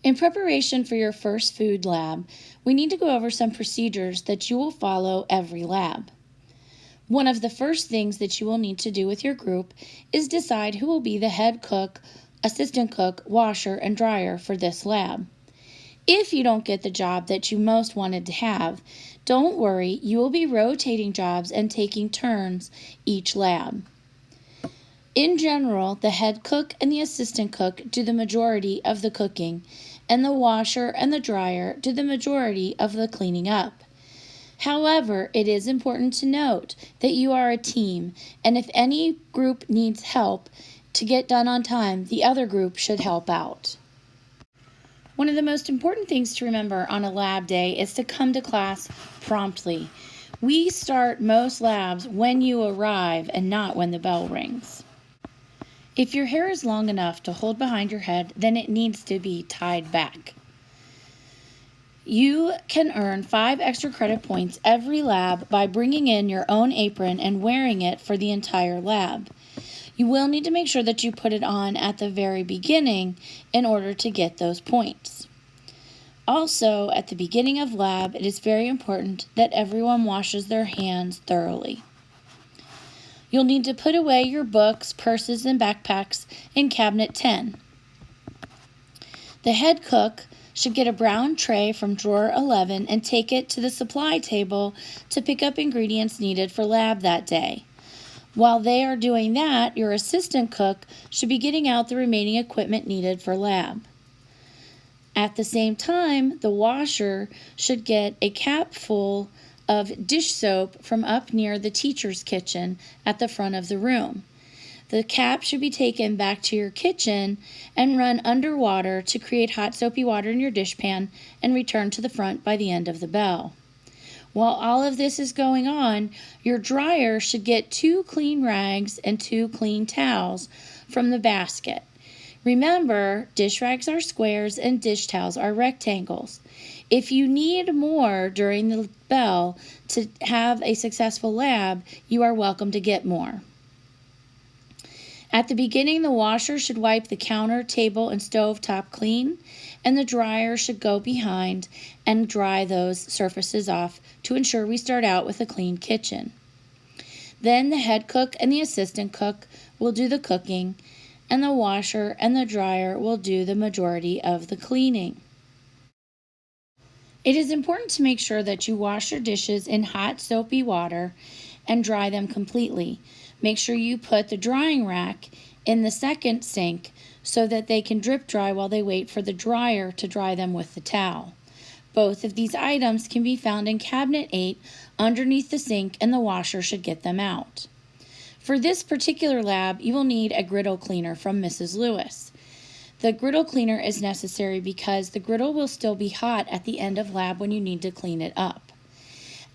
In preparation for your first food lab, we need to go over some procedures that you will follow every lab. One of the first things that you will need to do with your group is decide who will be the head cook, assistant cook, washer, and dryer for this lab. If you don't get the job that you most wanted to have, don't worry, you will be rotating jobs and taking turns each lab. In general, the head cook and the assistant cook do the majority of the cooking, and the washer and the dryer do the majority of the cleaning up. However, it is important to note that you are a team, and if any group needs help to get done on time, the other group should help out. One of the most important things to remember on a lab day is to come to class promptly. We start most labs when you arrive and not when the bell rings. If your hair is long enough to hold behind your head, then it needs to be tied back. You can earn 5 extra credit points every lab by bringing in your own apron and wearing it for the entire lab. You will need to make sure that you put it on at the very beginning in order to get those points. Also, at the beginning of lab, it is very important that everyone washes their hands thoroughly. You'll need to put away your books, purses, and backpacks in cabinet 10. The head cook should get a brown tray from drawer 11 and take it to the supply table to pick up ingredients needed for lab that day. While they are doing that, your assistant cook should be getting out the remaining equipment needed for lab. At the same time, the washer should get a cap full of dish soap from up near the teacher's kitchen at the front of the room. The cap should be taken back to your kitchen and run underwater to create hot soapy water in your dishpan and return to the front by the end of the bell. While all of this is going on, your dryer should get 2 clean rags and 2 clean towels from the basket. Remember, dish rags are squares and dish towels are rectangles. If you need more during the bell to have a successful lab, you are welcome to get more. At the beginning, the washer should wipe the counter, table, and stove top clean, and the dryer should go behind and dry those surfaces off to ensure we start out with a clean kitchen. Then the head cook and the assistant cook will do the cooking, and the washer and the dryer will do the majority of the cleaning. It is important to make sure that you wash your dishes in hot soapy water and dry them completely. Make sure you put the drying rack in the second sink so that they can drip dry while they wait for the dryer to dry them with the towel. Both of these items can be found in cabinet 8 underneath the sink, and the washer should get them out. For this particular lab, you will need a griddle cleaner from Mrs. Lewis. The griddle cleaner is necessary because the griddle will still be hot at the end of lab when you need to clean it up.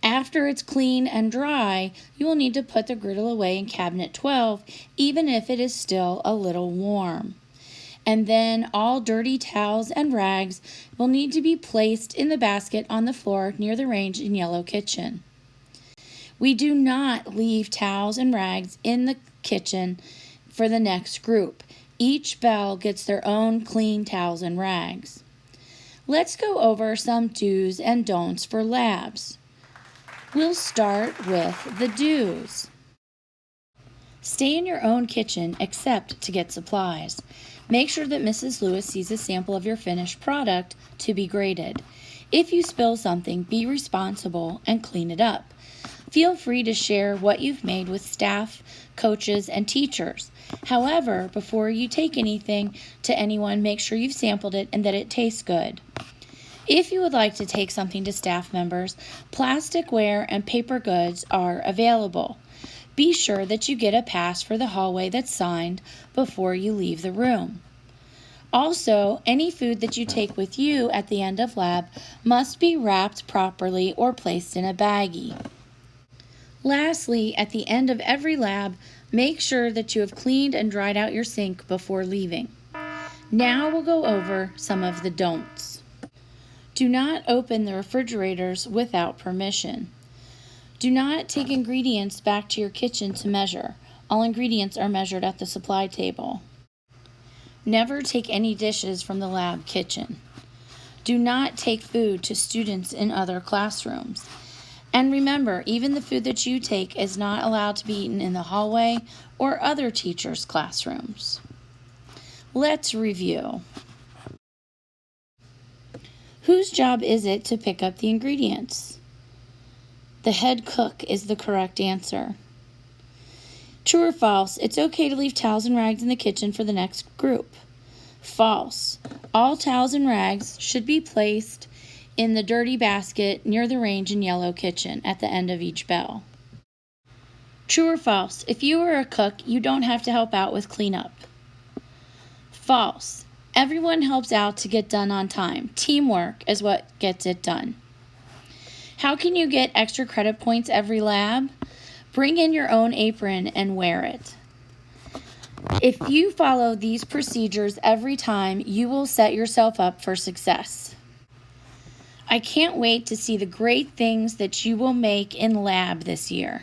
After it's clean and dry, you will need to put the griddle away in cabinet 12, even if it is still a little warm. And then all dirty towels and rags will need to be placed in the basket on the floor near the range in Yellow Kitchen. We do not leave towels and rags in the kitchen for the next group. Each bell gets their own clean towels and rags. Let's go over some do's and don'ts for labs. We'll start with the do's. Stay in your own kitchen except to get supplies. Make sure that Mrs. Lewis sees a sample of your finished product to be graded. If you spill something, be responsible and clean it up. Feel free to share what you've made with staff, coaches, and teachers. However, before you take anything to anyone, make sure you've sampled it and that it tastes good. If you would like to take something to staff members, plasticware and paper goods are available. Be sure that you get a pass for the hallway that's signed before you leave the room. Also, any food that you take with you at the end of lab must be wrapped properly or placed in a baggie. Lastly, at the end of every lab, make sure that you have cleaned and dried out your sink before leaving. Now we'll go over some of the don'ts. Do not open the refrigerators without permission. Do not take ingredients back to your kitchen to measure. All ingredients are measured at the supply table. Never take any dishes from the lab kitchen. Do not take food to students in other classrooms. And remember, even the food that you take is not allowed to be eaten in the hallway or other teachers' classrooms. Let's review. Whose job is it to pick up the ingredients? The head cook is the correct answer. True or false, it's okay to leave towels and rags in the kitchen for the next group. False. All towels and rags should be placed in the dirty basket near the range and yellow kitchen at the end of each bell. True or false, if you are a cook, you don't have to help out with cleanup. False. Everyone helps out to get done on time. Teamwork is what gets it done. How can you get extra credit points every lab? Bring in your own apron and wear it. If you follow these procedures every time, you will set yourself up for success. I can't wait to see the great things that you will make in lab this year.